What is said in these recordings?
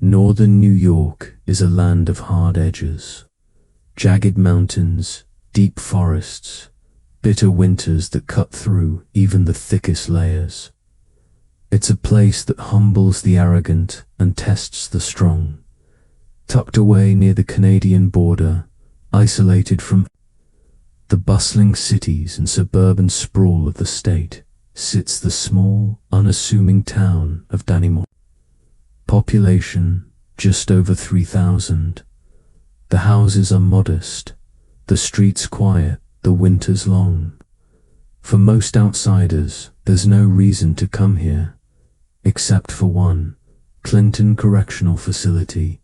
Northern New York is a land of hard edges. Jagged mountains, deep forests, bitter winters that cut through even the thickest layers. It's a place that humbles the arrogant and tests the strong. Tucked away near the Canadian border, isolated from the bustling cities and suburban sprawl of the state, sits the small, unassuming town of Dannemora. Population just over 3,000. The houses are modest, the streets quiet, the winters long. For most outsiders, there's no reason to come here, except for one, Clinton Correctional Facility,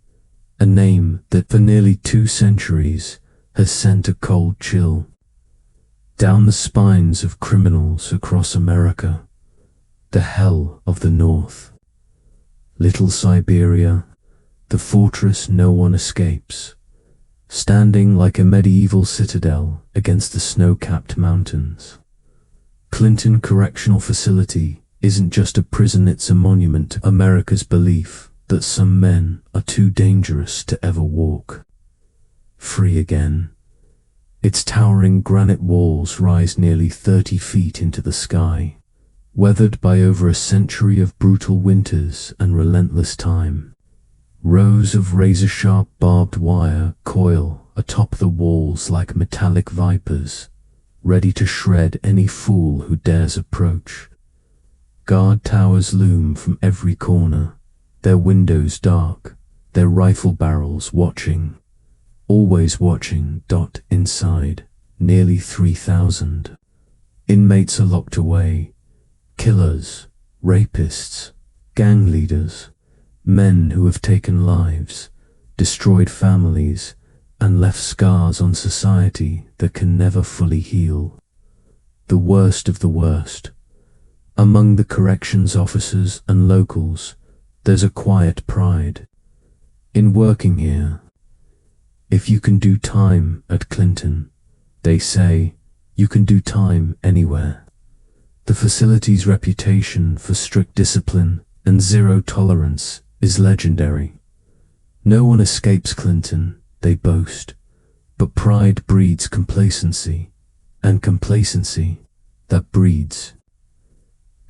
a name that for nearly 2 centuries has sent a cold chill down the spines of criminals across America, the hell of the North. Little Siberia, the fortress no one escapes, standing like a medieval citadel against the snow-capped mountains. Clinton Correctional Facility isn't just a prison, it's a monument to America's belief that some men are too dangerous to ever walk free again. Its towering granite walls rise nearly 30 feet into the sky, weathered by over a century of brutal winters and relentless time. Rows of razor-sharp barbed wire coil atop the walls like metallic vipers, ready to shred any fool who dares approach. Guard towers loom from every corner, their windows dark, their rifle barrels watching, always watching. Inside, nearly 3,000 inmates are locked away. Killers, rapists, gang leaders, men who have taken lives, destroyed families, and left scars on society that can never fully heal. The worst of the worst. Among the corrections officers and locals, there's a quiet pride in working here. If you can do time at Clinton, they say, you can do time anywhere. The facility's reputation for strict discipline and zero tolerance is legendary. No one escapes Clinton, they boast, but pride breeds complacency, and complacency, that breeds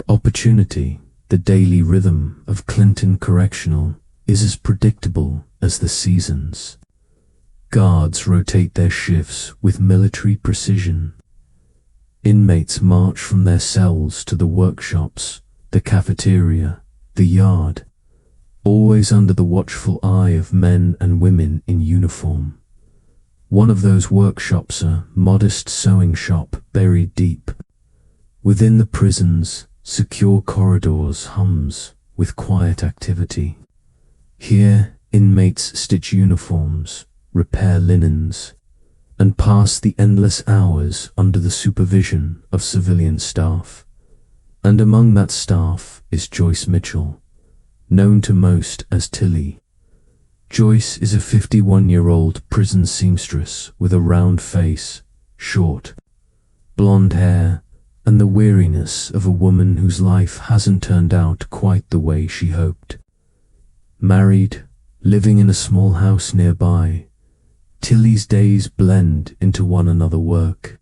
opportunity. The daily rhythm of Clinton Correctional is as predictable as the seasons. Guards rotate their shifts with military precision. Inmates march from their cells to the workshops, the cafeteria, the yard, always under the watchful eye of men and women in uniform. One of those workshops, a modest sewing shop buried deep within the prison's secure corridors, hums with quiet activity. Here, inmates stitch uniforms, repair linens, and pass the endless hours under the supervision of civilian staff. And among that staff is Joyce Mitchell, known to most as Tilly. Joyce is a 51-year-old prison seamstress with a round face, short, blonde hair, and the weariness of a woman whose life hasn't turned out quite the way she hoped. Married, living in a small house nearby, Tilly's days blend into one another: work,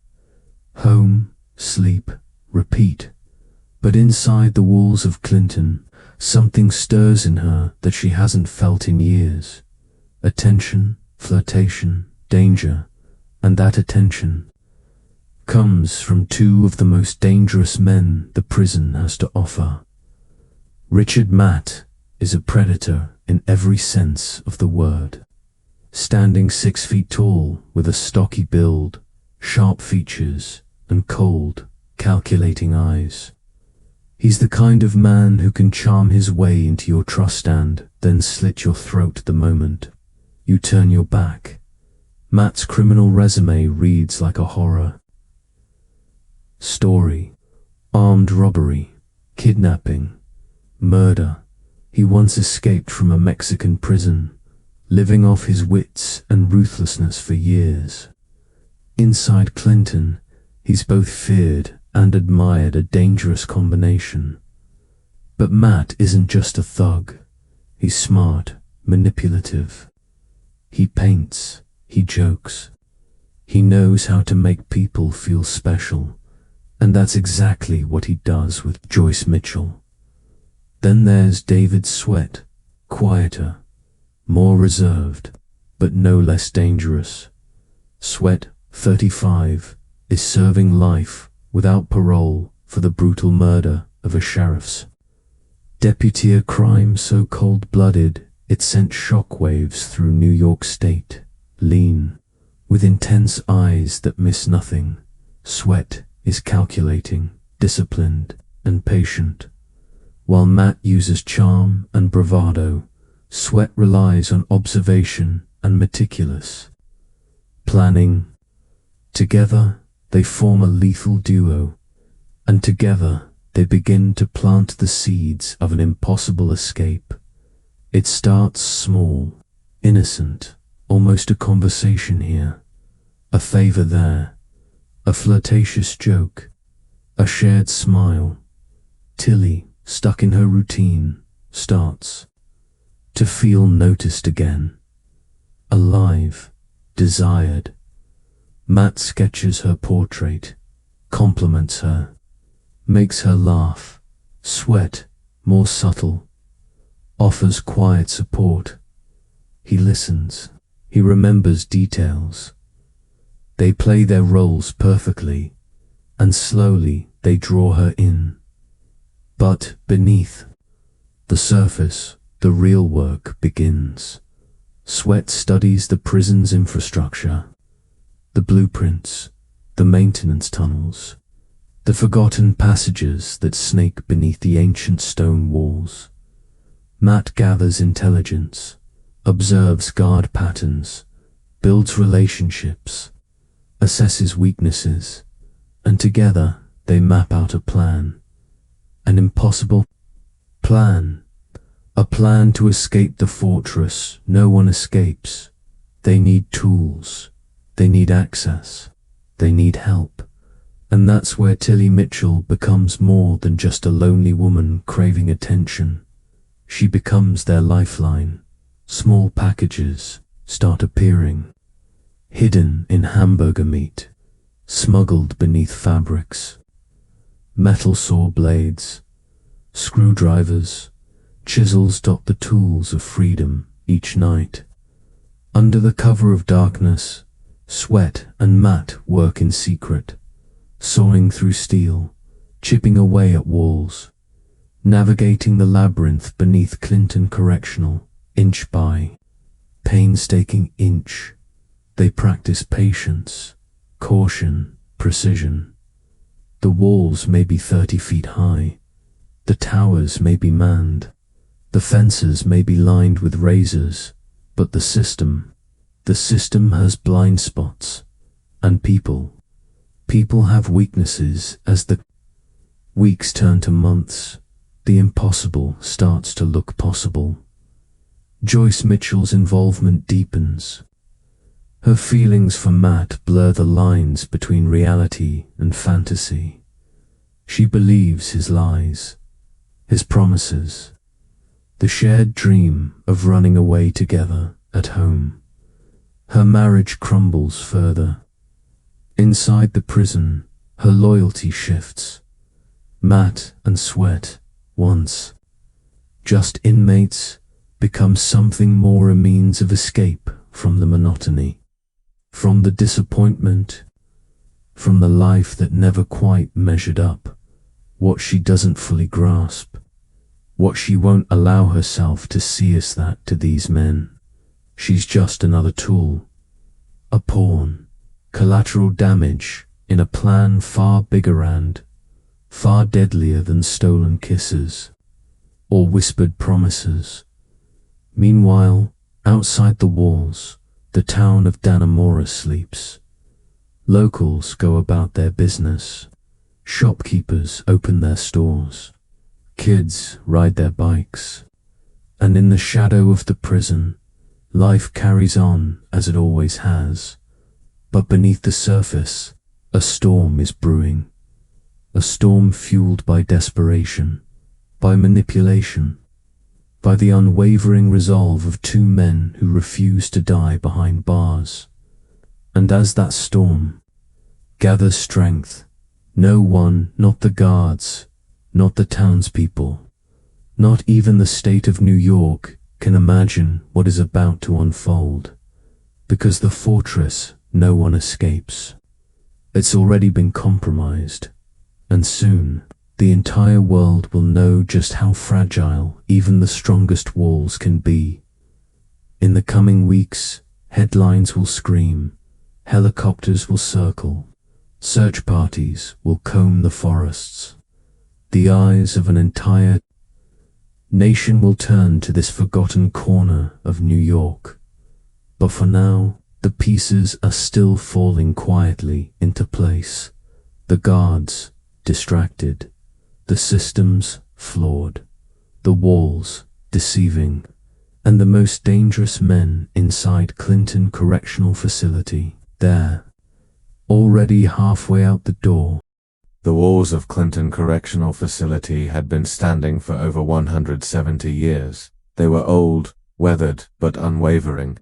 home, sleep, repeat. But inside the walls of Clinton, something stirs in her that she hasn't felt in years. Attention, flirtation, danger, and that attention comes from 2 of the most dangerous men the prison has to offer. Richard Matt is a predator in every sense of the word. Standing 6 feet tall with a stocky build, sharp features, and cold, calculating eyes. He's the kind of man who can charm his way into your trust stand, then slit your throat the moment you turn your back. Matt's criminal resume reads like a horror story. Armed robbery, kidnapping, murder. He once escaped from a Mexican prison, living off his wits and ruthlessness for years. Inside Clinton, he's both feared and admired, a dangerous combination. But Matt isn't just a thug. He's smart, manipulative. He paints, he jokes. He knows how to make people feel special, and that's exactly what he does with Joyce Mitchell. Then there's David Sweat, quieter, more reserved, but no less dangerous. Sweat, 35, is serving life without parole for the brutal murder of a sheriff's deputy, a crime so cold-blooded it sent shockwaves through New York State. Lean, with intense eyes that miss nothing, Sweat is calculating, disciplined, and patient. While Matt uses charm and bravado, Sweat relies on observation and meticulous planning. Together, they form a lethal duo, and together they begin to plant the seeds of an impossible escape. It starts small, innocent, almost a conversation here, a favor there, a flirtatious joke, a shared smile. Tilly, stuck in her routine, starts to feel noticed again, alive, desired. Matt sketches her portrait, compliments her, makes her laugh. Sweat, more subtle, offers quiet support. He listens, he remembers details. They play their roles perfectly, and slowly they draw her in. But beneath the surface, the real work begins. Sweat studies the prison's infrastructure, the blueprints, the maintenance tunnels, the forgotten passages that snake beneath the ancient stone walls. Matt gathers intelligence, observes guard patterns, builds relationships, assesses weaknesses, and together they map out a plan. An impossible plan. A plan to escape the fortress. No one escapes. They need tools. They need access. They need help. And that's where Tilly Mitchell becomes more than just a lonely woman craving attention. She becomes their lifeline. Small packages start appearing, hidden in hamburger meat, smuggled beneath fabrics. Metal saw blades, screwdrivers, chisels dot the tools of freedom each night. Under the cover of darkness, Sweat and Matt work in secret, sawing through steel, chipping away at walls, navigating the labyrinth beneath Clinton Correctional, inch by painstaking inch. They practice patience, caution, precision. The walls may be 30 feet high, the towers may be manned, the fences may be lined with razors, but the system has blind spots, and people have weaknesses. As the weeks turn to months, the impossible starts to look possible. Joyce Mitchell's involvement deepens. Her feelings for Matt blur the lines between reality and fantasy. She believes his lies, his promises, the shared dream of running away together at home. Her marriage crumbles further. Inside the prison, her loyalty shifts. Matt and Sweat, once just inmates, become something more, a means of escape from the monotony, from the disappointment, from the life that never quite measured up. What she doesn't fully grasp, what she won't allow herself to see, is that to these men, she's just another tool, a pawn, collateral damage in a plan far bigger and far deadlier than stolen kisses or whispered promises. Meanwhile, outside the walls, the town of Dannemora sleeps. Locals go about their business. Shopkeepers open their stores. Kids ride their bikes. And in the shadow of the prison, life carries on as it always has. But beneath the surface, a storm is brewing. A storm fueled by desperation, by manipulation, by the unwavering resolve of two men who refused to die behind bars. And as that storm gathers strength, no one, not the guards, not the townspeople, not even the state of New York, can imagine what is about to unfold. Because the fortress, no one escapes. It's already been compromised, and soon the entire world will know just how fragile even the strongest walls can be. In the coming weeks, headlines will scream, helicopters will circle, search parties will comb the forests. The eyes of an entire nation will turn to this forgotten corner of New York. But for now, the pieces are still falling quietly into place. The guards, distracted. The systems, flawed. The walls, deceiving. And the most dangerous men inside Clinton Correctional Facility, there, already halfway out the door. The walls of Clinton Correctional Facility had been standing for over 170 years. They were old, weathered, but unwavering,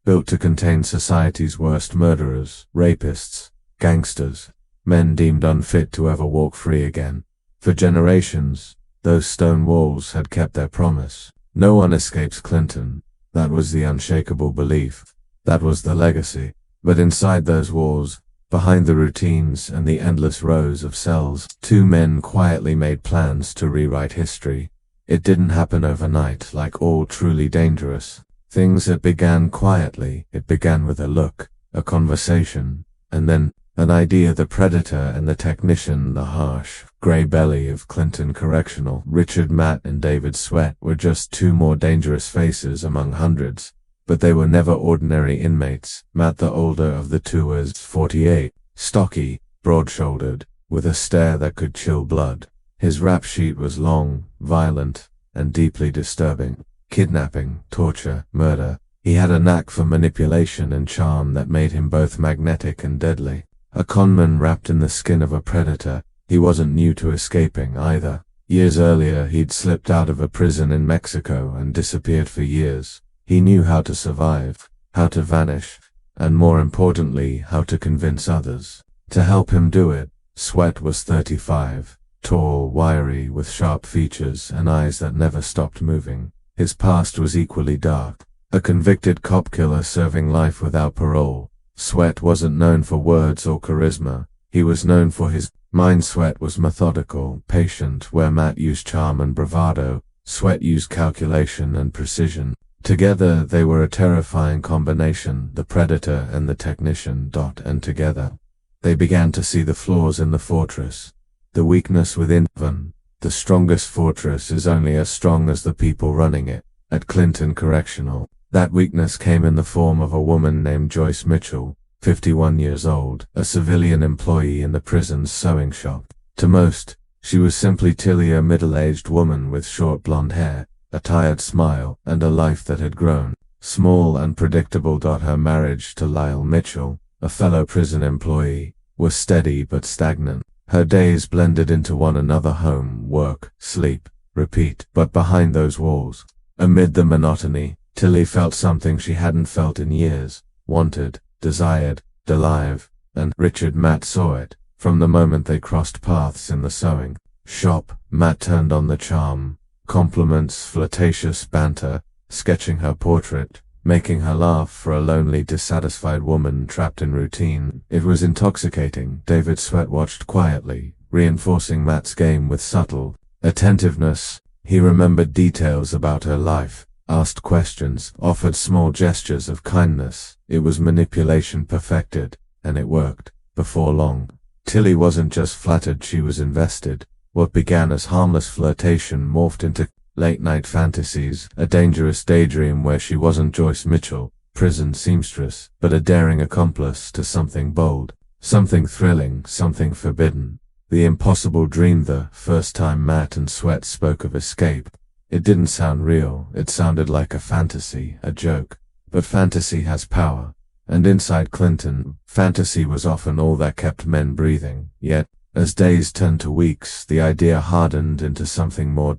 built to contain society's worst murderers, rapists, gangsters, men deemed unfit to ever walk free again. For generations, those stone walls had kept their promise. No one escapes Clinton. That was the unshakable belief. That was the legacy. But inside those walls, behind the routines and the endless rows of cells, two men quietly made plans to rewrite history. It didn't happen overnight, like all truly dangerous things that began quietly. It began with a look, a conversation, and then an idea. The predator and the technician, the harsh, gray belly of Clinton Correctional, Richard Matt and David Sweat, were just two more dangerous faces among hundreds. But they were never ordinary inmates. Matt, the older of the two, was 48, stocky, broad-shouldered, with a stare that could chill blood. His rap sheet was long, violent, and deeply disturbing. Kidnapping, torture, murder. He had a knack for manipulation and charm that made him both magnetic and deadly. A conman wrapped in the skin of a predator, he wasn't new to escaping either. Years earlier, he'd slipped out of a prison in Mexico and disappeared for years. He knew how to survive, how to vanish, and more importantly, how to convince others to help him do it. Sweat was 35, tall, wiry, with sharp features and eyes that never stopped moving. His past was equally dark. A convicted cop killer serving life without parole. Sweat wasn't known for words or charisma. He was known for his mind. Sweat was methodical, patient. Where Matt used charm and bravado, Sweat used calculation and precision. Together, they were a terrifying combination, the predator and the technician. And together, they began to see the flaws in the fortress, the weakness within them. The strongest fortress is only as strong as the people running it. At Clinton Correctional, that weakness came in the form of a woman named Joyce Mitchell, 51 years old, a civilian employee in the prison's sewing shop. To most, she was simply Tilly, a middle-aged woman with short blonde hair, a tired smile, and a life that had grown small and predictable. Her marriage to Lyle Mitchell, a fellow prison employee, was steady but stagnant. Her days blended into one another: home, work, sleep, repeat. But behind those walls, amid the monotony, Tilly felt something she hadn't felt in years. Wanted, desired, alive. And Richard Matt saw it. From the moment they crossed paths in the sewing shop, Matt turned on the charm. Compliments, flirtatious banter, sketching her portrait, making her laugh. For a lonely, dissatisfied woman trapped in routine, it was intoxicating. David Sweat watched quietly, reinforcing Matt's game with subtle attentiveness. He remembered details about her life, asked questions, offered small gestures of kindness. It was manipulation perfected, and it worked. Before long, Tilly wasn't just flattered, she was invested. What began as harmless flirtation morphed into late-night fantasies, a dangerous daydream where she wasn't Joyce Mitchell, prison seamstress, but a daring accomplice to something bold, something thrilling, something forbidden. The impossible dream. The first time Matt and Sweat spoke of escape, it didn't sound real. It sounded like a fantasy, a joke. But fantasy has power, and inside Clinton, fantasy was often all that kept men breathing. Yet, As days turned to weeks, the idea hardened into something more.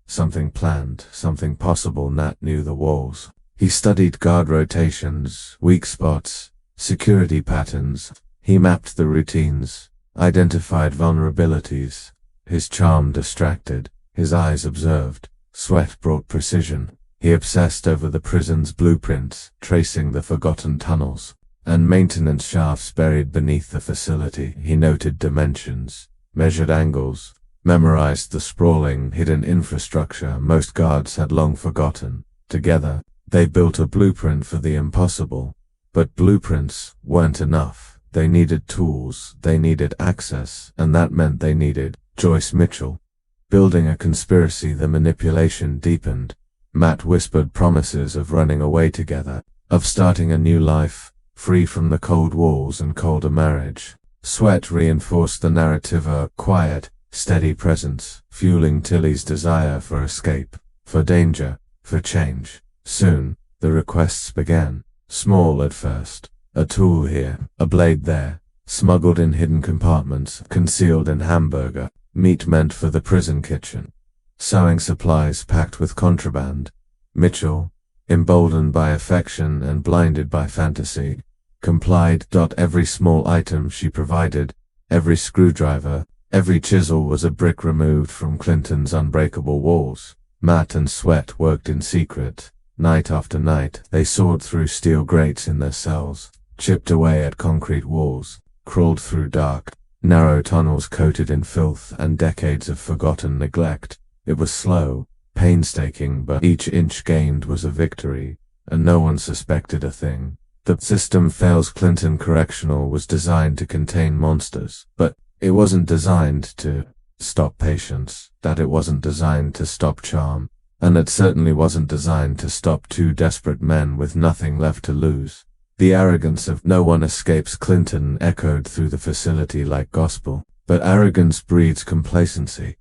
Something planned, something possible. Nat knew the walls. He studied guard rotations, weak spots, security patterns. He mapped the routines, identified vulnerabilities. His charm distracted, his eyes observed. Sweat brought precision. He obsessed over the prison's blueprints, tracing the forgotten tunnels and maintenance shafts buried beneath the facility. He noted dimensions, measured angles, memorized the sprawling, hidden infrastructure most guards had long forgotten. Together, they built a blueprint for the impossible. But blueprints weren't enough. They needed tools, they needed access, and that meant they needed Joyce Mitchell. Building a conspiracy, the manipulation deepened. Matt whispered promises of running away together, of starting a new life, free from the cold walls and colder marriage. Sweat reinforced the narrative, a quiet, steady presence, fueling Tilly's desire for escape, for danger, for change. Soon, the requests began, small at first. A tool here, a blade there, smuggled in hidden compartments, concealed in hamburger, meat meant for the prison kitchen. Sewing supplies packed with contraband. Mitchell, emboldened by affection and blinded by fantasy, complied. Every small item she provided, every screwdriver, every chisel was a brick removed from Clinton's unbreakable walls. Matt and Sweat worked in secret. Night after night, they sawed through steel grates in their cells, chipped away at concrete walls, crawled through dark, narrow tunnels coated in filth and decades of forgotten neglect. It was slow, painstaking, but each inch gained was a victory, and no one suspected a thing. The system fails. Clinton Correctional was designed to contain monsters, but it wasn't designed to stop patience. That it wasn't designed to stop charm, and it certainly wasn't designed to stop two desperate men with nothing left to lose. The arrogance of "no one escapes Clinton" echoed through the facility like gospel. But arrogance breeds complacency,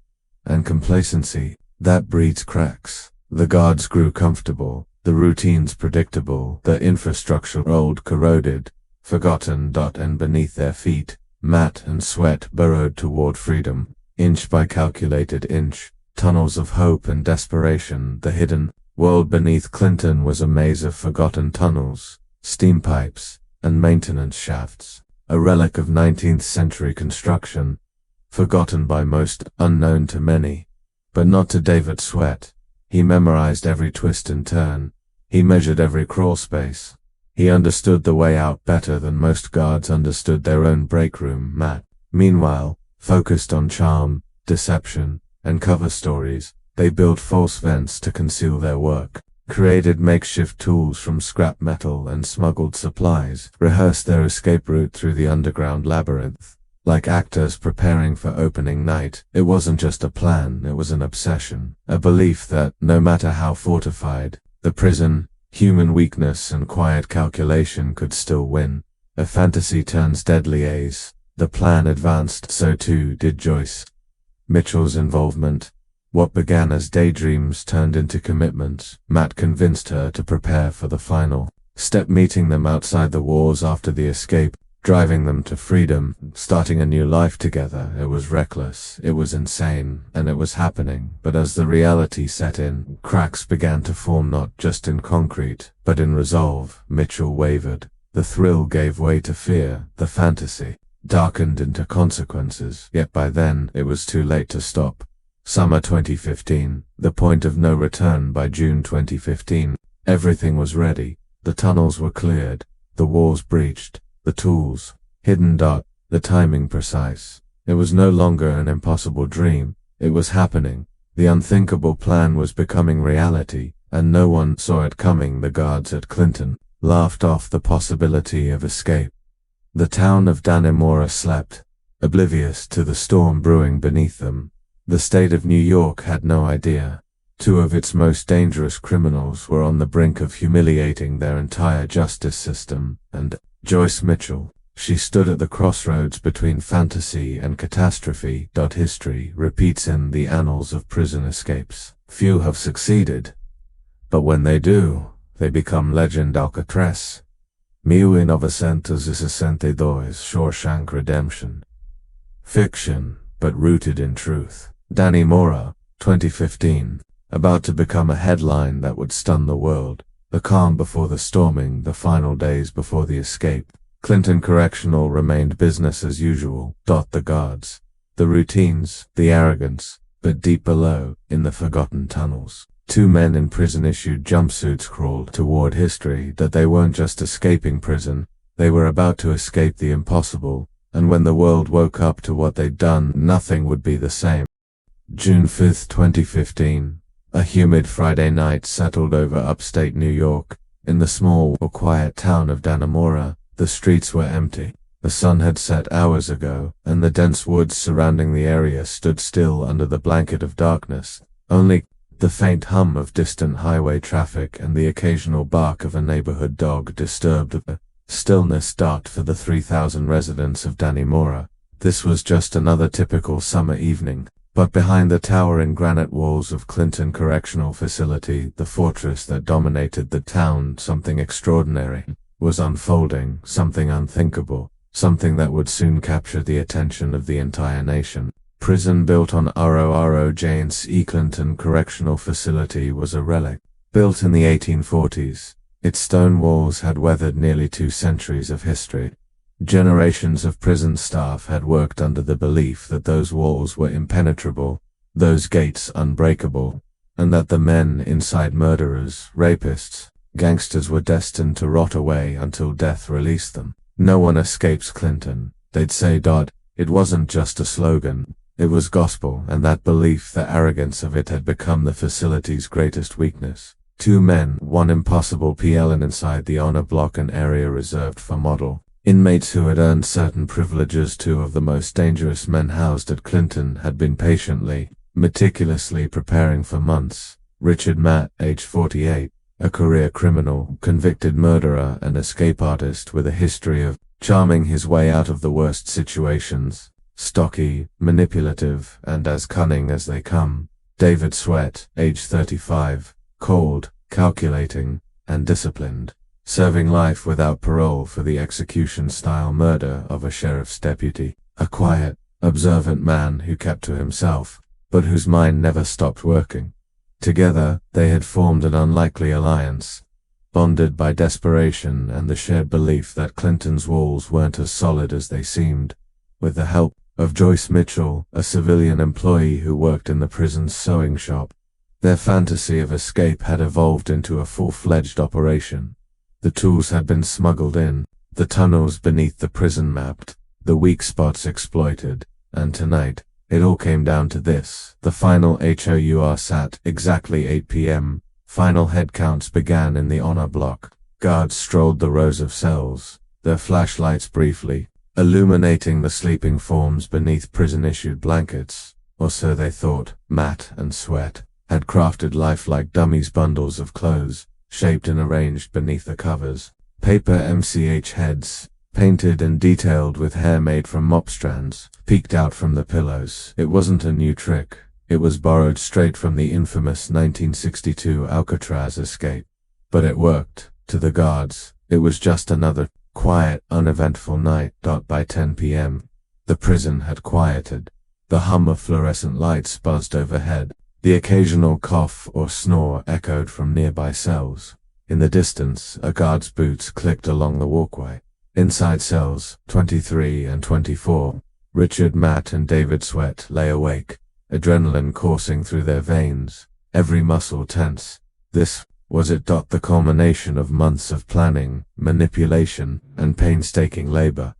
and complacency, that breeds cracks. The guards grew comfortable, the routines predictable, the infrastructure old, corroded, forgotten. And beneath their feet, Matt and Sweat burrowed toward freedom, inch by calculated inch. Tunnels of hope and desperation. The hidden world beneath Clinton was a maze of forgotten tunnels, steam pipes, and maintenance shafts, a relic of 19th century construction, forgotten by most, unknown to many. But not to David Sweat. He memorized every twist and turn. He measured every crawl space. He understood the way out better than most guards understood their own break room. Matt, meanwhile, focused on charm, deception, and cover stories. They built false vents to conceal their work, created makeshift tools from scrap metal and smuggled supplies, rehearsed their escape route through the underground labyrinth. Like actors preparing for opening night, it wasn't just a plan, it was an obsession, a belief that, no matter how fortified, the prison, human weakness and quiet calculation could still win. A fantasy turns deadly as the plan advanced, so too did Joyce Mitchell's involvement. What began as daydreams turned into commitments. Matt convinced her to prepare for the final step, meeting them outside the walls after the escape, driving them to freedom, starting a new life together. It was reckless, it was insane, and it was happening. But as the reality set in, cracks began to form, not just in concrete, but in resolve. Mitchell wavered. The thrill gave way to fear. The fantasy darkened into consequences. Yet by then, it was too late to stop. Summer 2015, the point of no return. By June 2015, everything was ready. The tunnels were cleared, the walls breached, the tools hidden. The timing precise. It was no longer an impossible dream. It was happening. The unthinkable plan was becoming reality, and no one saw it coming. The guards at Clinton laughed off the possibility of escape. The town of Dannemora slept, oblivious to the storm brewing beneath them. The state of New York had no idea. Two of its most dangerous criminals were on the brink of humiliating their entire justice system, and Joyce Mitchell, she stood at the crossroads between fantasy and catastrophe. History repeats in the annals of prison escapes. Few have succeeded, but when they do, they become legend. Alcatraz, 1962, Shawshank Redemption. Fiction, but rooted in truth. Dannemora, 2015. About to become a headline that would stun the world. The calm before the storming, the final days before the escape. Clinton Correctional remained business as usual. The guards, the routines, the arrogance, but deep below, in the forgotten tunnels, two men in prison-issued jumpsuits crawled toward history that they weren't just escaping prison, they were about to escape the impossible, and when the world woke up to what they'd done, nothing would be the same. June 5, 2015. A humid Friday night settled over upstate New York. In the small, quiet town of Dannemora, the streets were empty. The sun had set hours ago, and the dense woods surrounding the area stood still under the blanket of darkness. Only the faint hum of distant highway traffic and the occasional bark of a neighborhood dog disturbed the stillness. For the 3,000 residents of Dannemora, this was just another typical summer evening. But behind the towering granite walls of Clinton Correctional Facility, the fortress that dominated the town, something extraordinary was unfolding, something unthinkable, something that would soon capture the attention of the entire nation. Prison built on Oro Jane's Clinton Correctional Facility was a relic. Built in the 1840s, its stone walls had weathered nearly 2 centuries of history. Generations of prison staff had worked under the belief that those walls were impenetrable, those gates unbreakable, and that the men inside, murderers, rapists, gangsters, were destined to rot away until death released them. No one escapes Clinton, they'd say. It wasn't just a slogan, it was gospel, and that belief, the arrogance of it, had become the facility's greatest weakness. 2 men, one impossible PLN inside the honor block, an area reserved for model inmates who had earned certain privileges. 2 of the most dangerous men housed at Clinton had been patiently, meticulously preparing for months. Richard Matt, age 48, a career criminal, convicted murderer, and escape artist with a history of charming his way out of the worst situations. Stocky, manipulative, and as cunning as they come. David Sweat, age 35, cold, calculating, and disciplined, serving life without parole for the execution-style murder of a sheriff's deputy. A quiet, observant man who kept to himself, but whose mind never stopped working. Together, they had formed an unlikely alliance, bonded by desperation and the shared belief that Clinton's walls weren't as solid as they seemed. With the help of Joyce Mitchell, a civilian employee who worked in the prison's sewing shop, their fantasy of escape had evolved into a full-fledged operation. The tools had been smuggled in, the tunnels beneath the prison mapped, the weak spots exploited, and tonight, it all came down to this. The final HOUR sat exactly 8 p.m. Final head counts began in the honor block. Guards strolled the rows of cells, their flashlights briefly illuminating the sleeping forms beneath prison-issued blankets, or so they thought. Matt and Sweat had crafted lifelike dummies, bundles of clothes, shaped and arranged beneath the covers. Paper MCH heads, painted and detailed with hair made from mop strands, peeked out from the pillows. It wasn't a new trick, it was borrowed straight from the infamous 1962 Alcatraz Escape. But it worked. To the guards, it was just another quiet, uneventful night. By 10 p.m., the prison had quieted. The hum of fluorescent lights buzzed overhead. The occasional cough or snore echoed from nearby cells. In the distance, a guard's boots clicked along the walkway. Inside cells 23 and 24, Richard, Matt, and David Sweat lay awake, adrenaline coursing through their veins, every muscle tense. This was it. The culmination of months of planning, manipulation, and painstaking labor.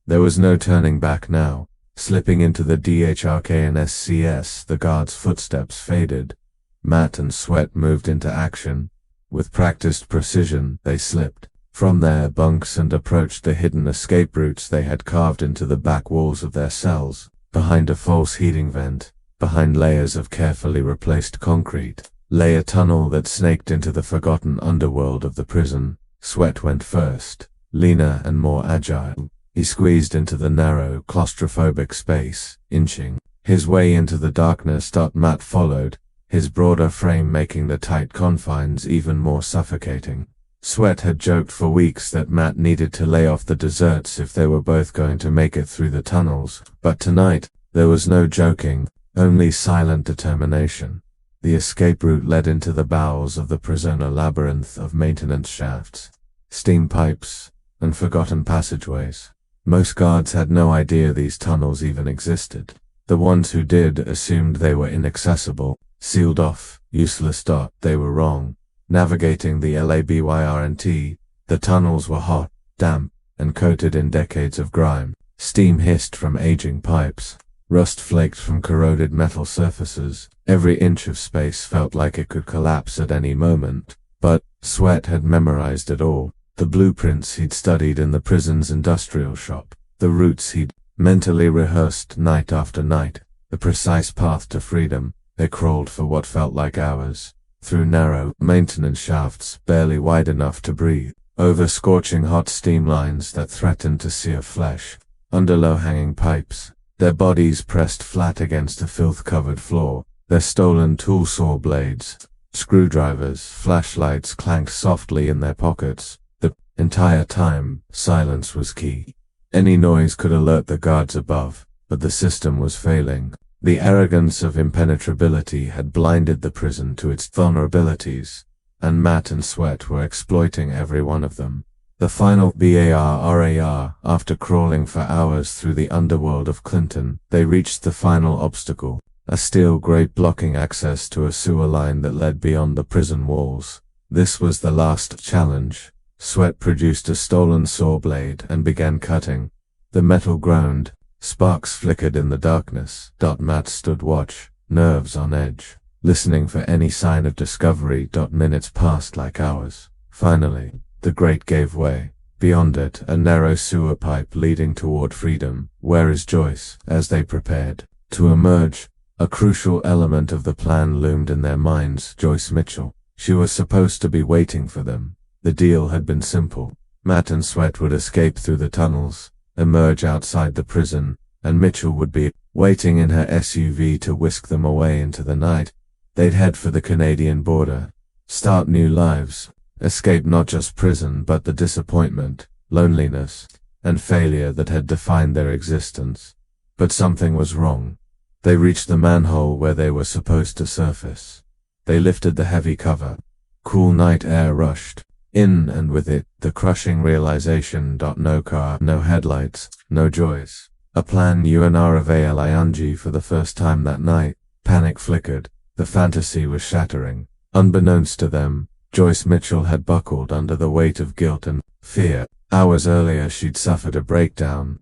There was no turning back now. Slipping into the DHRK and SCS, the guards' footsteps faded. Matt and Sweat moved into action. With practiced precision, they slipped from their bunks and approached the hidden escape routes they had carved into the back walls of their cells, behind a false heating vent, behind layers of carefully replaced concrete, lay a tunnel that snaked into the forgotten underworld of the prison. Sweat went first, leaner and more agile. He squeezed into the narrow, claustrophobic space, inching his way into the darkness. Matt followed, his broader frame making the tight confines even more suffocating. Sweat had joked for weeks that Matt needed to lay off the desserts if they were both going to make it through the tunnels, but tonight, there was no joking, only silent determination. The escape route led into the bowels of the prison, a labyrinth of maintenance shafts, steam pipes, and forgotten passageways. Most guards had no idea these tunnels even existed. The ones who did assumed they were inaccessible, sealed off, useless. They were wrong. Navigating the labyrinth, the tunnels were hot, damp, and coated in decades of grime. Steam hissed from aging pipes. Rust flaked from corroded metal surfaces. Every inch of space felt like it could collapse at any moment. But Sweat had memorized it all. The blueprints he'd studied in the prison's industrial shop. The routes he'd mentally rehearsed night after night. The precise path to freedom. They crawled for what felt like hours. Through narrow, maintenance shafts barely wide enough to breathe. Over scorching hot steam lines that threatened to sear flesh. Under low-hanging pipes. Their bodies pressed flat against the filth-covered floor, their stolen tool saw blades, screwdrivers, flashlights clanked softly in their pockets. The entire time, silence was key. Any noise could alert the guards above, but the system was failing. The arrogance of impenetrability had blinded the prison to its vulnerabilities, and Matt and Sweat were exploiting every one of them. The final BAR, after crawling for hours through the underworld of Clinton, they reached the final obstacle, a steel grate blocking access to a sewer line that led beyond the prison walls. This was the last challenge. Sweat produced a stolen saw blade and began cutting. The metal groaned, sparks flickered in the darkness. Matt stood watch, nerves on edge, listening for any sign of discovery. Minutes passed like hours. Finally, the grate gave way. Beyond it, a narrow sewer pipe leading toward freedom. Where is Joyce? As they prepared to emerge, a crucial element of the plan loomed in their minds. Joyce Mitchell. She was supposed to be waiting for them. The deal had been simple. Matt and Sweat would escape through the tunnels, emerge outside the prison, and Mitchell would be waiting in her SUV to whisk them away into the night. They'd head for the Canadian border, start new lives. Escape not just prison but the disappointment, loneliness, and failure that had defined their existence. But something was wrong. They reached the manhole where they were supposed to surface. They lifted the heavy cover. Cool night air rushed in, and with it, the crushing realization. No car, no headlights, no Joyce. A plan unavailable for the first time that night. Panic flickered. The fantasy was shattering. Unbeknownst to them, Joyce Mitchell had buckled under the weight of guilt and fear. Hours earlier she'd suffered a breakdown,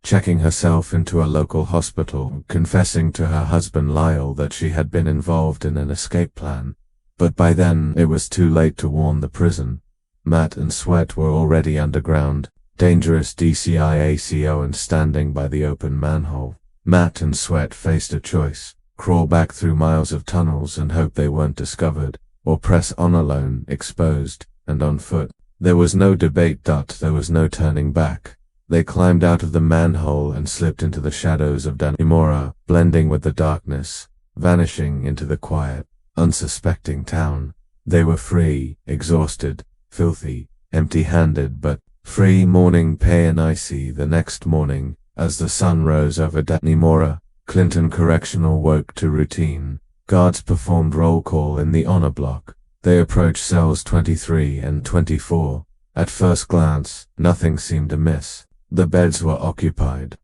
checking herself into a local hospital, confessing to her husband Lyle that she had been involved in an escape plan. But by then, it was too late to warn the prison. Matt and Sweat were already underground, dangerous DCIACO, and standing by the open manhole. Matt and Sweat faced a choice: crawl back through miles of tunnels and hope they weren't discovered, or press on alone, exposed, and on foot. There was no debate. There was no turning back. They climbed out of the manhole and slipped into the shadows of Dannemora, blending with the darkness, vanishing into the quiet, unsuspecting town. They were free, exhausted, filthy, empty-handed, but free. Morning pay and icy. The next morning, as the sun rose over Dannemora, Clinton Correctional woke to routine. Guards performed roll call in the honor block. They approached cells 23 and 24. At first glance, nothing seemed amiss. The beds were occupied.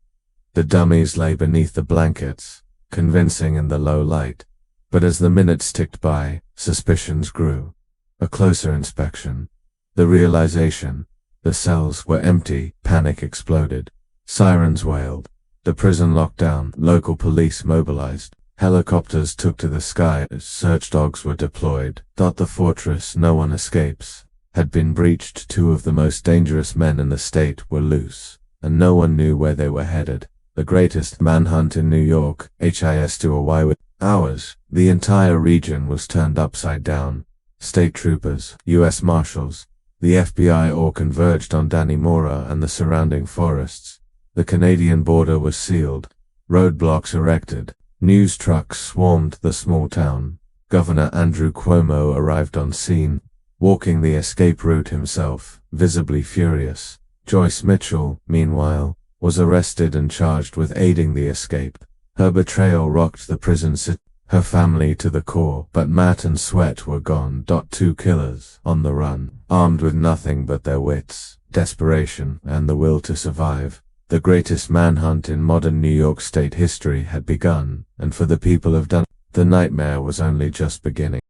The dummies lay beneath the blankets, convincing in the low light. But as the minutes ticked by, suspicions grew. A closer inspection. The realization. The cells were empty. Panic exploded. Sirens wailed. The prison locked down. Local police mobilized. Helicopters took to the sky. Search dogs were deployed. The fortress, no one escapes, had been breached. Two of the most dangerous men in the state were loose, and no one knew where they were headed. The greatest manhunt in New York, HIS-2OY, with hours. The entire region was turned upside down. State troopers, U.S. Marshals, the FBI all converged on Dannemora and the surrounding forests. The Canadian border was sealed. Roadblocks erected. News trucks swarmed the small town. Governor Andrew Cuomo arrived on scene. walking the escape route himself, visibly furious. Joyce Mitchell, meanwhile, was arrested and charged with aiding the escape. Her betrayal rocked the prison system, her family to the core, but Matt and Sweat were gone. Two killers, on the run, armed with nothing but their wits, desperation, and the will to survive. The greatest manhunt in modern New York State history had begun, and for the people of Dannemora, the nightmare was only just beginning.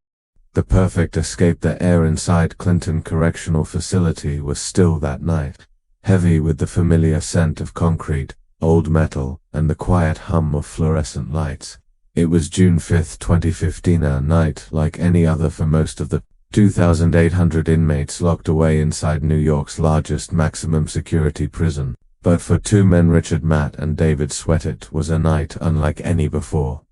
The perfect escape. The air inside Clinton Correctional Facility was still that night, heavy with the familiar scent of concrete, old metal, and the quiet hum of fluorescent lights. It was June 5, 2015, a night like any other for most of the 2,800 inmates locked away inside New York's largest maximum security prison. But for two men, Richard Matt and David Sweat, it was a night unlike any before.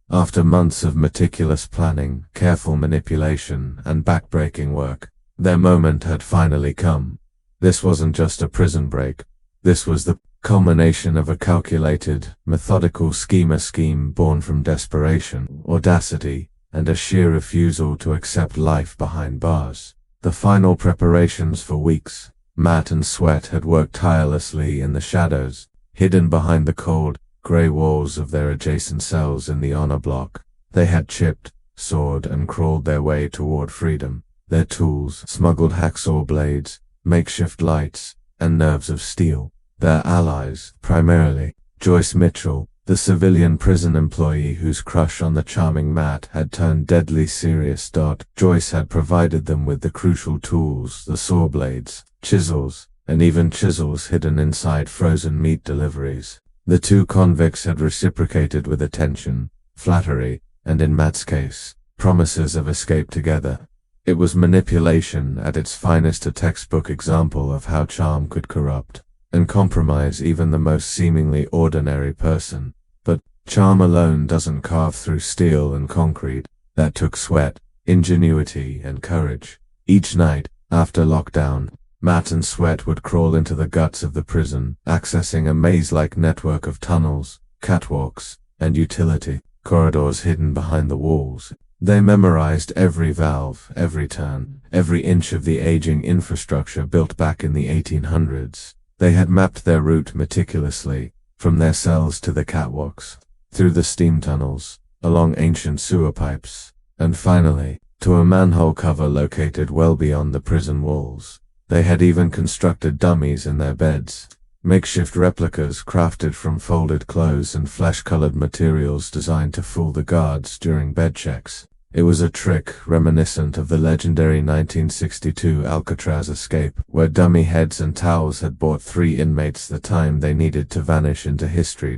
After months of meticulous planning, careful manipulation, and backbreaking work, their moment had finally come. This wasn't just a prison break. This was the culmination of a calculated, methodical scheme born from desperation, audacity, and a sheer refusal to accept life behind bars. The final preparations for weeks. Matt and Sweat had worked tirelessly in the shadows, hidden behind the cold, gray walls of their adjacent cells in the honor block. They had chipped, sawed, and crawled their way toward freedom. Their tools, smuggled hacksaw blades, makeshift lights, and nerves of steel. Their allies, primarily, Joyce Mitchell, the civilian prison employee whose crush on the charming Matt had turned deadly serious. Joyce had provided them with the crucial tools, the saw blades, chisels, and even chisels hidden inside frozen meat deliveries. The two convicts had reciprocated with attention, flattery, and in Matt's case, promises of escape together. It was manipulation at its finest, a textbook example of how charm could corrupt and compromise even the most seemingly ordinary person. But charm alone doesn't carve through steel and concrete. That took sweat, ingenuity, and courage. Each night, after lockdown, Matt and Sweat would crawl into the guts of the prison, accessing a maze-like network of tunnels, catwalks, and utility corridors hidden behind the walls. They memorized every valve, every turn, every inch of the aging infrastructure built back in the 1800s. They had mapped their route meticulously, from their cells to the catwalks, through the steam tunnels, along ancient sewer pipes, and finally, to a manhole cover located well beyond the prison walls. They had even constructed dummies in their beds, makeshift replicas crafted from folded clothes and flesh-colored materials designed to fool the guards during bed checks. It was a trick reminiscent of the legendary 1962 Alcatraz Escape, where dummy heads and towels had bought 3 inmates the time they needed to vanish into history.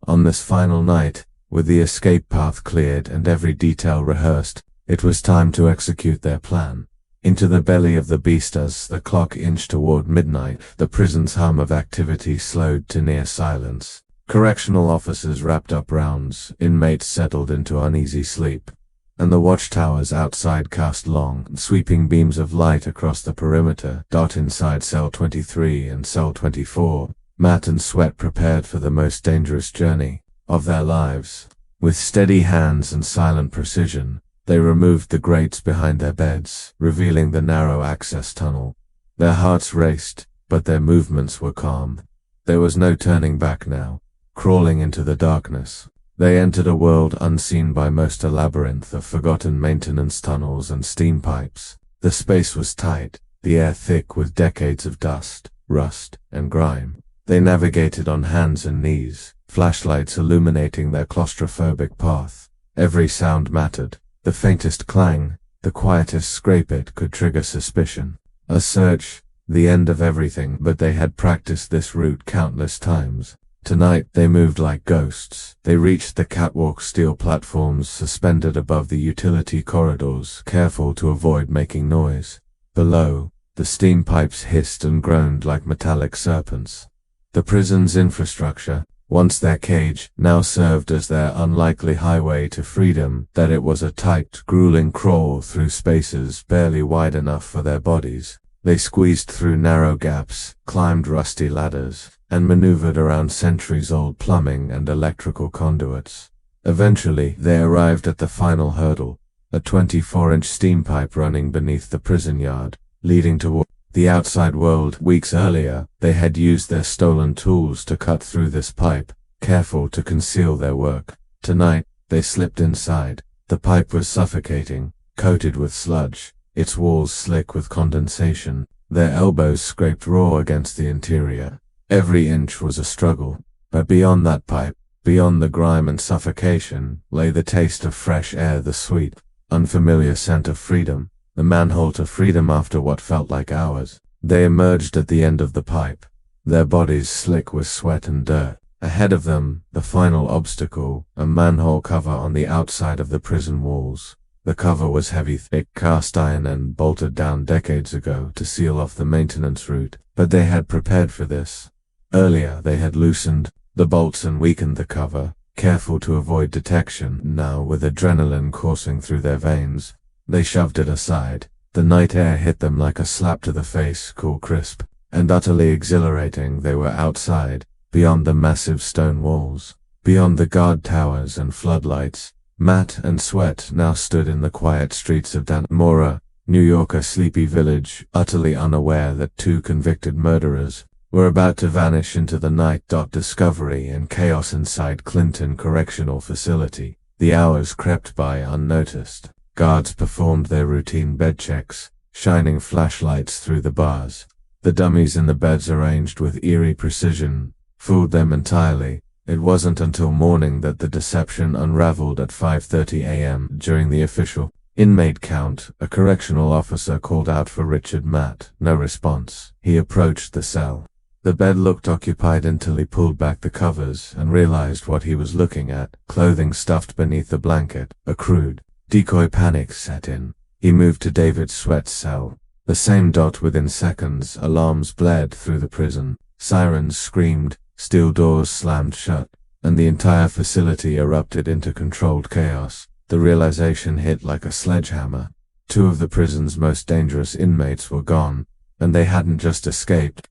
On this final night, with the escape path cleared and every detail rehearsed, it was time to execute their plan. Into the belly of the beast. As the clock inched toward midnight, the prison's hum of activity slowed to near silence. Correctional officers wrapped up rounds, inmates settled into uneasy sleep, and the watchtowers outside cast long, sweeping beams of light across the perimeter. Inside cell 23 and cell 24, Matt and Sweat prepared for the most dangerous journey of their lives. With steady hands and silent precision, they removed the grates behind their beds, revealing the narrow access tunnel. Their hearts raced, but their movements were calm. There was no turning back now. Crawling into the darkness, they entered a world unseen by most, a labyrinth of forgotten maintenance tunnels and steam pipes. The space was tight, the air thick with decades of dust, rust, and grime. They navigated on hands and knees, flashlights illuminating their claustrophobic path. Every sound mattered. The faintest clang, the quietest scrape, it could trigger suspicion. A search, the end of everything. But they had practiced this route countless times. Tonight they moved like ghosts. They reached the catwalk, steel platforms suspended above the utility corridors, careful to avoid making noise. Below, the steam pipes hissed and groaned like metallic serpents. The prison's infrastructure, once their cage, now served as their unlikely highway to freedom. That it was a tight, grueling crawl through spaces barely wide enough for their bodies. They squeezed through narrow gaps, climbed rusty ladders, and maneuvered around centuries-old plumbing and electrical conduits. Eventually, they arrived at the final hurdle, a 24-inch steam pipe running beneath the prison yard, leading toward the outside world. Weeks earlier, they had used their stolen tools to cut through this pipe, careful to conceal their work. Tonight, they slipped inside. The pipe was suffocating, coated with sludge, its walls slick with condensation. Their elbows scraped raw against the interior. Every inch was a struggle. But beyond that pipe, beyond the grime and suffocation, lay the taste of fresh air, the sweet, unfamiliar scent of freedom, the manhole to freedom after what felt like hours. They emerged at the end of the pipe, their bodies slick with sweat and dirt. Ahead of them, the final obstacle, a manhole cover on the outside of the prison walls. The cover was heavy, thick cast iron and bolted down decades ago to seal off the maintenance route, but they had prepared for this. Earlier, they had loosened the bolts and weakened the cover, careful to avoid detection. Now, with adrenaline coursing through their veins, they shoved it aside. The night air hit them like a slap to the face, cool, crisp, and utterly exhilarating. They were outside, beyond the massive stone walls, beyond the guard towers and floodlights. Matt and Sweat now stood in the quiet streets of Dannemora, New York, a sleepy village, utterly unaware that two convicted murderers were about to vanish into the night. Discovery and chaos inside Clinton Correctional Facility. The hours crept by unnoticed. Guards performed their routine bed checks, shining flashlights through the bars. The dummies in the beds, arranged with eerie precision, fooled them entirely. It wasn't until morning that the deception unraveled. At 5:30 a.m. during the official inmate count, a correctional officer called out for Richard Matt. No response. He approached the cell. The bed looked occupied until he pulled back the covers and realized what he was looking at. Clothing stuffed beneath the blanket. A crude decoy panic set in. He moved to David Sweat's cell. The same dot. Within seconds, alarms blared through the prison. Sirens screamed, steel doors slammed shut, and the entire facility erupted into controlled chaos. The realization hit like a sledgehammer. Two of the prison's most dangerous inmates were gone, and they hadn't just escaped.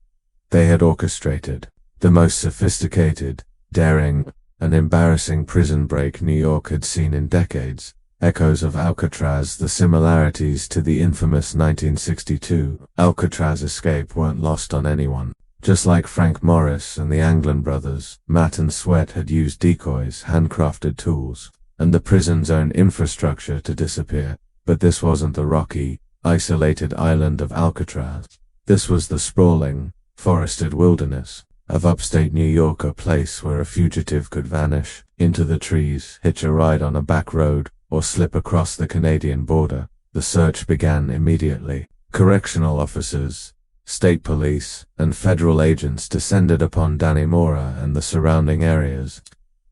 They had orchestrated the most sophisticated, daring, and embarrassing prison break New York had seen in decades. Echoes of Alcatraz, the similarities to the infamous 1962 Alcatraz Escape, weren't lost on anyone. Just like Frank Morris and the Anglin brothers, Matt and Sweat had used decoys, handcrafted tools, and the prison's own infrastructure to disappear. But this wasn't the rocky, isolated island of Alcatraz. This was the sprawling, forested wilderness of upstate New York, a place where a fugitive could vanish into the trees, hitch a ride on a back road, or slip across the Canadian border. The search began immediately. Correctional officers, state police, and federal agents descended upon Dannemora and the surrounding areas.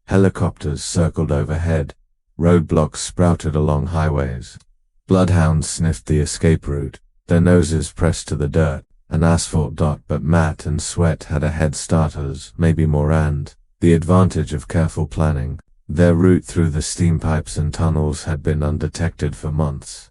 Helicopters circled overhead. Roadblocks sprouted along highways. Bloodhounds sniffed the escape route, their noses pressed to the dirt and asphalt. But Matt and Sweat had a head start, maybe more, and the advantage of careful planning. Their route through the steam pipes and tunnels had been undetected for months.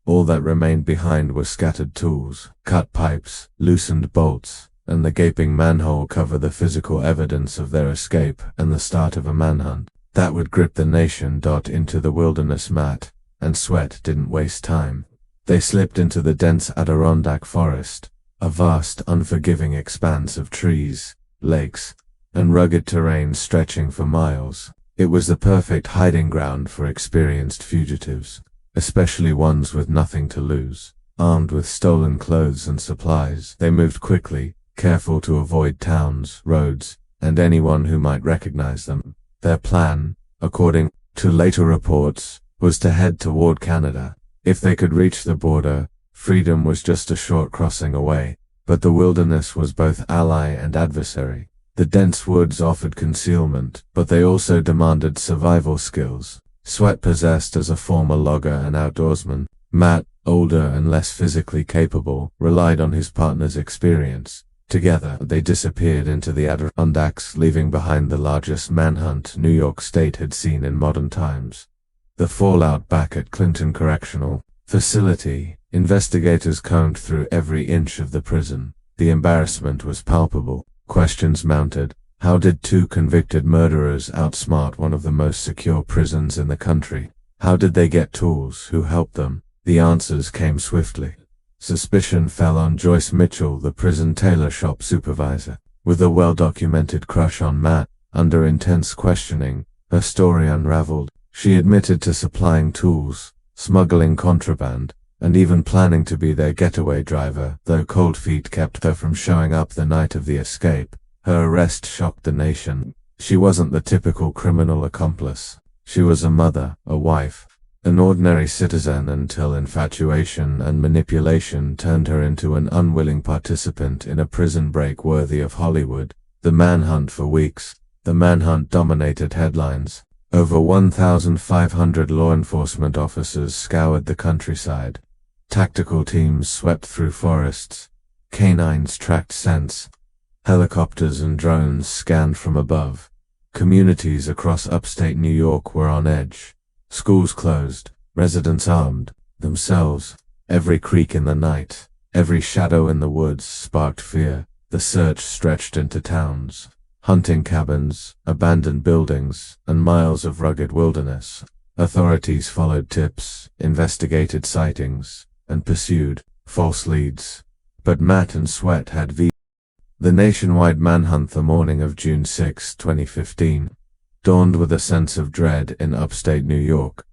All that remained behind were scattered tools, cut pipes, loosened bolts, and the gaping manhole cover, the physical evidence of their escape and the start of a manhunt that would grip the nation. Into the wilderness. Matt and Sweat didn't waste time. They slipped into the dense Adirondack forest, a vast, unforgiving expanse of trees, lakes, and rugged terrain stretching for miles. It was the perfect hiding ground for experienced fugitives, especially ones with nothing to lose. Armed with stolen clothes and supplies, they moved quickly, careful to avoid towns, roads, and anyone who might recognize them. Their plan, according to later reports, was to head toward Canada. If they could reach the border, freedom was just a short crossing away. But the wilderness was both ally and adversary. The dense woods offered concealment, but they also demanded survival skills. Sweat, possessed as a former logger and outdoorsman, Matt, older and less physically capable, relied on his partner's experience. Together, they disappeared into the Adirondacks, leaving behind the largest manhunt New York State had seen in modern times. The fallout back at Clinton Correctional Facility. Investigators combed through every inch of the prison. The embarrassment was palpable. Questions mounted. How did two convicted murderers outsmart one of the most secure prisons in the country? How did they get tools? Who helped them? The answers came swiftly. Suspicion fell on Joyce Mitchell, the prison tailor shop supervisor. With a well-documented crush on Matt, under intense questioning, her story unraveled. She admitted to supplying tools, smuggling contraband, and even planning to be their getaway driver, though cold feet kept her from showing up the night of the escape. Her arrest shocked the nation. She wasn't the typical criminal accomplice. She was a mother, a wife, an ordinary citizen, until infatuation and manipulation turned her into an unwilling participant in a prison break worthy of Hollywood. The manhunt for weeks. The manhunt dominated headlines. Over 1,500 law enforcement officers scoured the countryside. Tactical teams swept through forests. Canines tracked scents. Helicopters and drones scanned from above. Communities across upstate New York were on edge. Schools closed, residents armed themselves. Every creak in the night, every shadow in the woods sparked fear. The search stretched into towns, hunting cabins, abandoned buildings, and miles of rugged wilderness. Authorities followed tips, investigated sightings, and pursued false leads. But Matt and Sweat had The nationwide manhunt the morning of June 6, 2015, dawned with a sense of dread in upstate New York.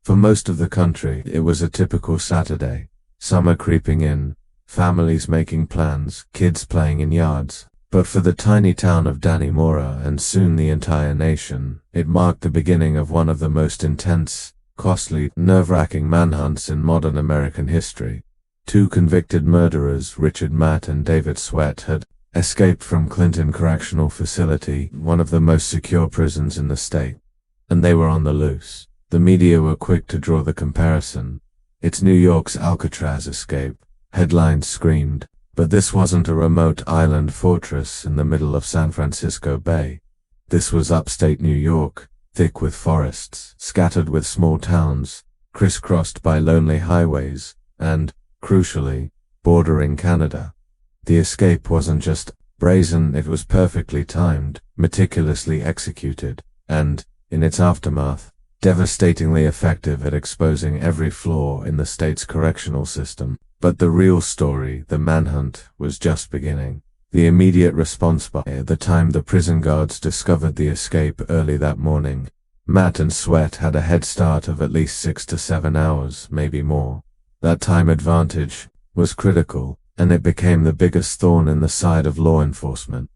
For most of the country, it was a typical Saturday. Summer creeping in, families making plans, kids playing in yards. But for the tiny town of Dannemora, and soon the entire nation, it marked the beginning of one of the most intense, costly, nerve-wracking manhunts in modern American history. Two convicted murderers, Richard Matt and David Sweat, had escaped from Clinton Correctional Facility, one of the most secure prisons in the state. And they were on the loose. The media were quick to draw the comparison. It's New York's Alcatraz Escape, headlines screamed. But this wasn't a remote island fortress in the middle of San Francisco Bay. This was upstate New York, thick with forests, scattered with small towns, crisscrossed by lonely highways, and, crucially, bordering Canada. The escape wasn't just brazen, it was perfectly timed, meticulously executed, and, in its aftermath, devastatingly effective at exposing every flaw in the state's correctional system. But the real story, the manhunt, was just beginning. The immediate response by the time the prison guards discovered the escape early that morning, Matt and Sweat had a head start of at least 6 to 7 hours, maybe more. That time advantage was critical, and it became the biggest thorn in the side of law enforcement.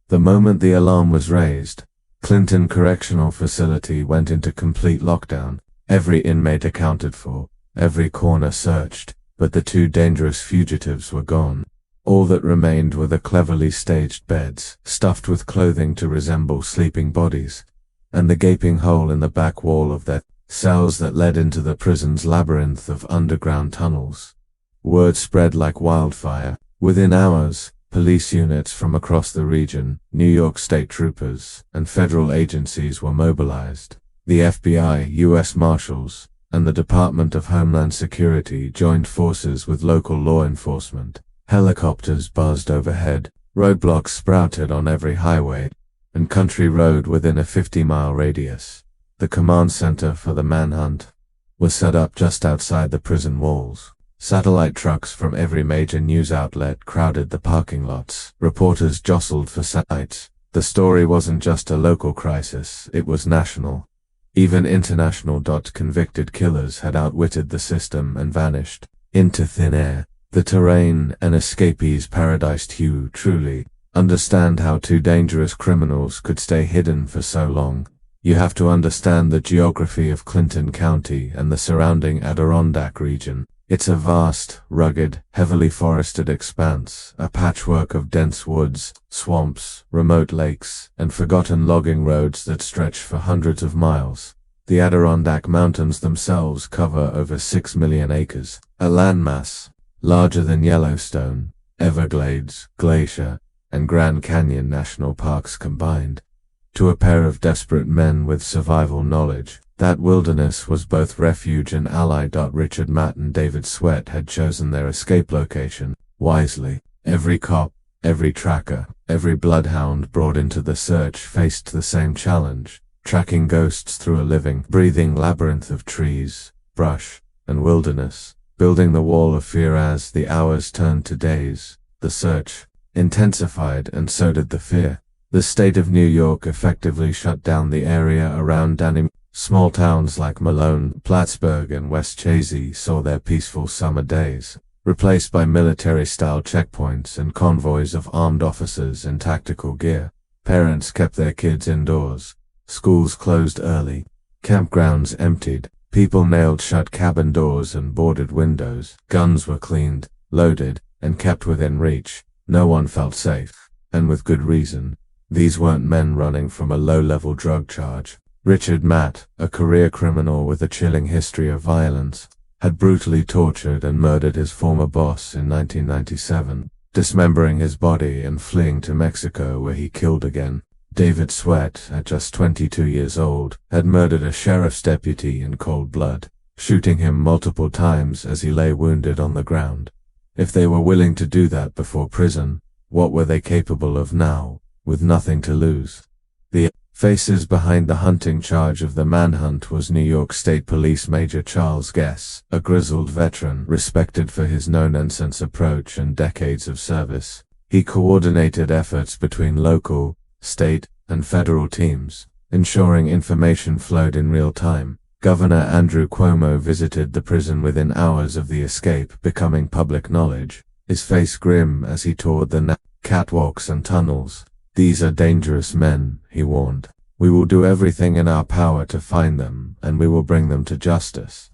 The moment the alarm was raised, Clinton Correctional Facility went into complete lockdown. Every inmate accounted for, every corner searched, but the two dangerous fugitives were gone. All that remained were the cleverly staged beds, stuffed with clothing to resemble sleeping bodies, and the gaping hole in the back wall of their cells that led into the prison's labyrinth of underground tunnels. Word spread like wildfire. Within hours, police units from across the region, New York State troopers, and federal agencies were mobilized. The FBI, U.S. Marshals, and the Department of Homeland Security joined forces with local law enforcement. Helicopters buzzed overhead, roadblocks sprouted on every highway and country road within a 50-mile radius. The command center for the manhunt was set up just outside the prison walls. Satellite trucks from every major news outlet crowded the parking lots. Reporters jostled for sites. The story wasn't just a local crisis, it was national. Even international. Convicted killers had outwitted the system and vanished into thin air. The terrain, an escapee's paradise. To truly understand how two dangerous criminals could stay hidden for so long, you have to understand the geography of Clinton County and the surrounding Adirondack region. It's a vast, rugged, heavily forested expanse, a patchwork of dense woods, swamps, remote lakes, and forgotten logging roads that stretch for hundreds of miles. The Adirondack Mountains themselves cover over 6 million acres, a landmass larger than Yellowstone, Everglades, Glacier, and Grand Canyon national parks combined. To a pair of desperate men with survival knowledge, that wilderness was both refuge and ally. Richard Matt and David Sweat had chosen their escape location wisely. Every cop, every tracker, every bloodhound brought into the search faced the same challenge: tracking ghosts through a living, breathing labyrinth of trees, brush, and wilderness, building the wall of fear as the hours turned to days. The search intensified, and so did the fear. The state of New York effectively shut down the area around Dannemora. Small towns like Malone, Plattsburgh, and West Chazy saw their peaceful summer days replaced by military-style checkpoints and convoys of armed officers in tactical gear. Parents kept their kids indoors. Schools closed early. Campgrounds emptied. People nailed shut cabin doors and boarded windows. Guns were cleaned, loaded, and kept within reach. No one felt safe, and with good reason. These weren't men running from a low-level drug charge. Richard Matt, a career criminal with a chilling history of violence, had brutally tortured and murdered his former boss in 1997, dismembering his body and fleeing to Mexico where he killed again. David Sweat, at just 22 years old, had murdered a sheriff's deputy in cold blood, shooting him multiple times as he lay wounded on the ground. If they were willing to do that before prison, what were they capable of now, with nothing to lose? The faces behind the hunting charge of the manhunt was New York State Police Major Charles Guess, a grizzled veteran respected for his no-nonsense approach and decades of service. He coordinated efforts between local, state, and federal teams, ensuring information flowed in real time. Governor Andrew Cuomo visited the prison within hours of the escape becoming public knowledge, his face grim as he toured the catwalks and tunnels. "These are dangerous men," he warned. "We will do everything in our power to find them, and we will bring them to justice."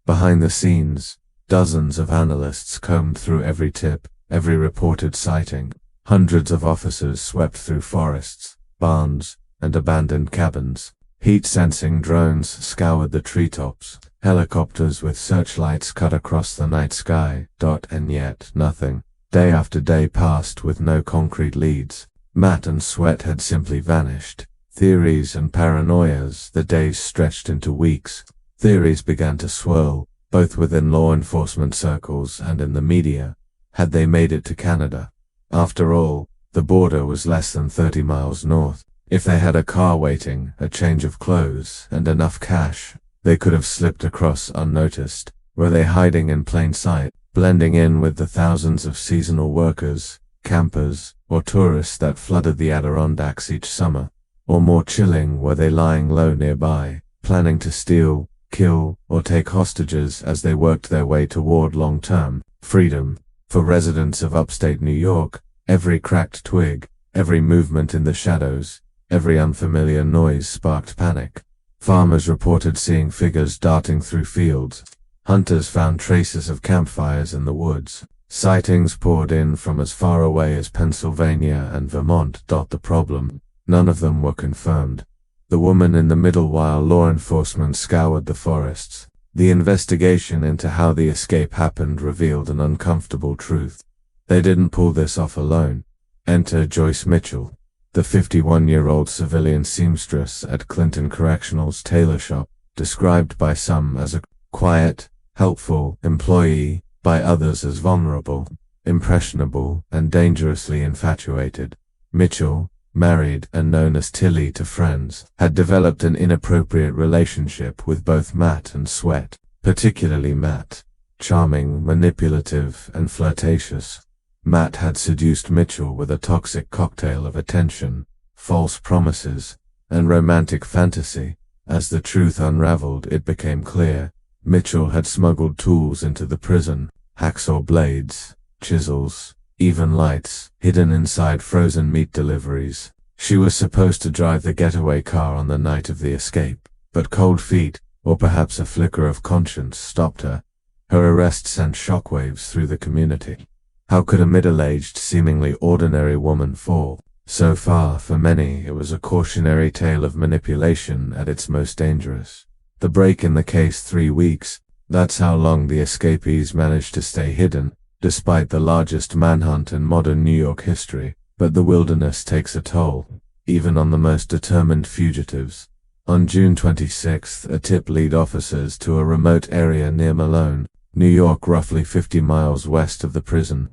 Behind the scenes, dozens of analysts combed through every tip, every reported sighting. Hundreds of officers swept through forests, barns, and abandoned cabins. Heat-sensing drones scoured the treetops. Helicopters with searchlights cut across the night sky. And yet, nothing. Day after day passed with no concrete leads. Matt and Sweat had simply vanished. Theories and paranoias, the days stretched into weeks. Theories began to swirl, both within law enforcement circles and in the media. Had they made it to Canada? After all, the border was less than 30 miles north. If they had a car waiting, a change of clothes, and enough cash, they could have slipped across unnoticed. Were they hiding in plain sight, blending in with the thousands of seasonal workers, campers, or tourists that flooded the Adirondacks each summer? Or more chilling, were they lying low nearby, planning to steal, kill, or take hostages as they worked their way toward long-term freedom? For residents of upstate New York, every cracked twig, every movement in the shadows, every unfamiliar noise sparked panic. Farmers reported seeing figures darting through fields. Hunters found traces of campfires in the woods. Sightings poured in from as far away as Pennsylvania and Vermont. The problem, none of them were confirmed. The woman in the middle while law enforcement scoured the forests. The investigation into how the escape happened revealed an uncomfortable truth. They didn't pull this off alone. Enter Joyce Mitchell, the 51-year-old civilian seamstress at Clinton Correctional's tailor shop, described by some as a quiet, helpful employee, by others as vulnerable, impressionable, and dangerously infatuated. Mitchell, married and known as Tilly to friends, had developed an inappropriate relationship with both Matt and Sweat, particularly Matt. Charming, manipulative, and flirtatious, Matt had seduced Mitchell with a toxic cocktail of attention, false promises, and romantic fantasy. As the truth unraveled, it became clear. Mitchell had smuggled tools into the prison, hacksaw blades, chisels, even lights, hidden inside frozen meat deliveries. She was supposed to drive the getaway car on the night of the escape, but cold feet, or perhaps a flicker of conscience, stopped her. Her arrest sent shockwaves through the community. How could a middle-aged, seemingly ordinary woman fall? So far, for many, it was a cautionary tale of manipulation at its most dangerous. The break in the case, 3 weeks. That's how long the escapees managed to stay hidden, despite the largest manhunt in modern New York history. But the wilderness takes a toll, even on the most determined fugitives. On June 26th, a tip led officers to a remote area near Malone, New York, roughly 50 miles west of the prison.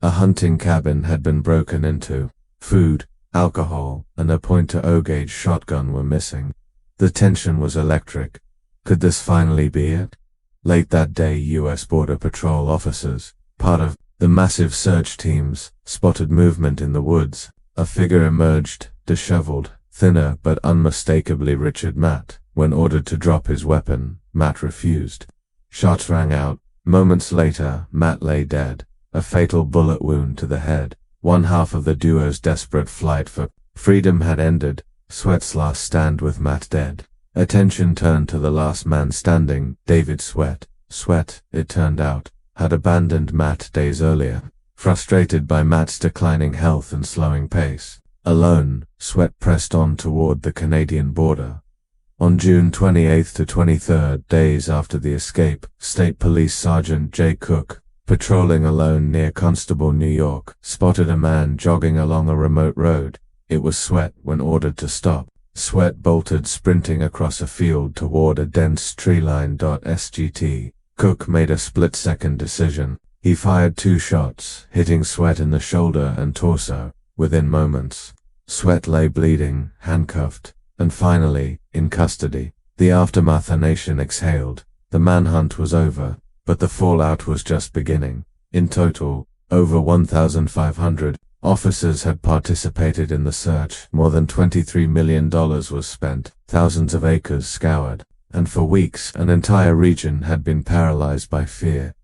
A hunting cabin had been broken into. Food, alcohol, and a .20 gauge shotgun were missing. The tension was electric. Could this finally be it? Late that day, U.S. Border Patrol officers, part of the massive search teams, spotted movement in the woods. A figure emerged, disheveled, thinner but unmistakably Richard Matt. When ordered to drop his weapon, Matt refused. Shots rang out. Moments later, Matt lay dead, a fatal bullet wound to the head. One half of the duo's desperate flight for freedom had ended. Sweat's last stand with Matt dead. Attention turned to the last man standing, David Sweat. Sweat, it turned out, had abandoned Matt days earlier, frustrated by Matt's declining health and slowing pace. Alone, Sweat pressed on toward the Canadian border. On June 28th to 23rd, days after the escape, State Police Sergeant J. Cook, patrolling alone near Constable, New York, spotted a man jogging along a remote road. It was Sweat. When ordered to stop, Sweat bolted, sprinting across a field toward a dense tree line. SGT. Cook made a split-second decision. He fired 2 shots, hitting Sweat in the shoulder and torso. Within moments, Sweat lay bleeding, handcuffed, and finally, in custody. The aftermath, a nation exhaled. The manhunt was over, but the fallout was just beginning. In total, over 1,500 officers had participated in the search. More than $23 million was spent, thousands of acres scoured, and for weeks an entire region had been paralyzed by fear.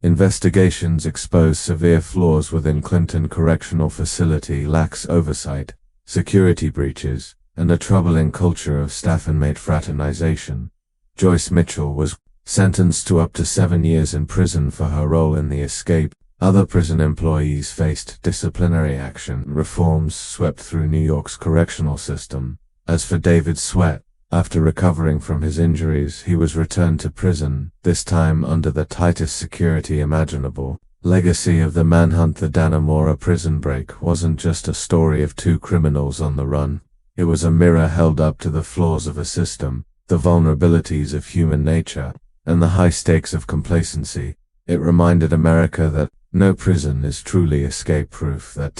Investigations exposed severe flaws within Clinton Correctional Facility, lax oversight, security breaches, and a troubling culture of staff-inmate fraternization. Joyce Mitchell was sentenced to up to 7 years in prison for her role in the escape. Other prison employees faced disciplinary action. Reforms swept through New York's correctional system. As for David Sweat, after recovering from his injuries, he was returned to prison, this time under the tightest security imaginable. Legacy of the manhunt. The Dannemora prison break wasn't just a story of 2 criminals on the run. It was a mirror held up to the flaws of a system, the vulnerabilities of human nature, and the high stakes of complacency. It reminded America that no prison is truly escape-proof, that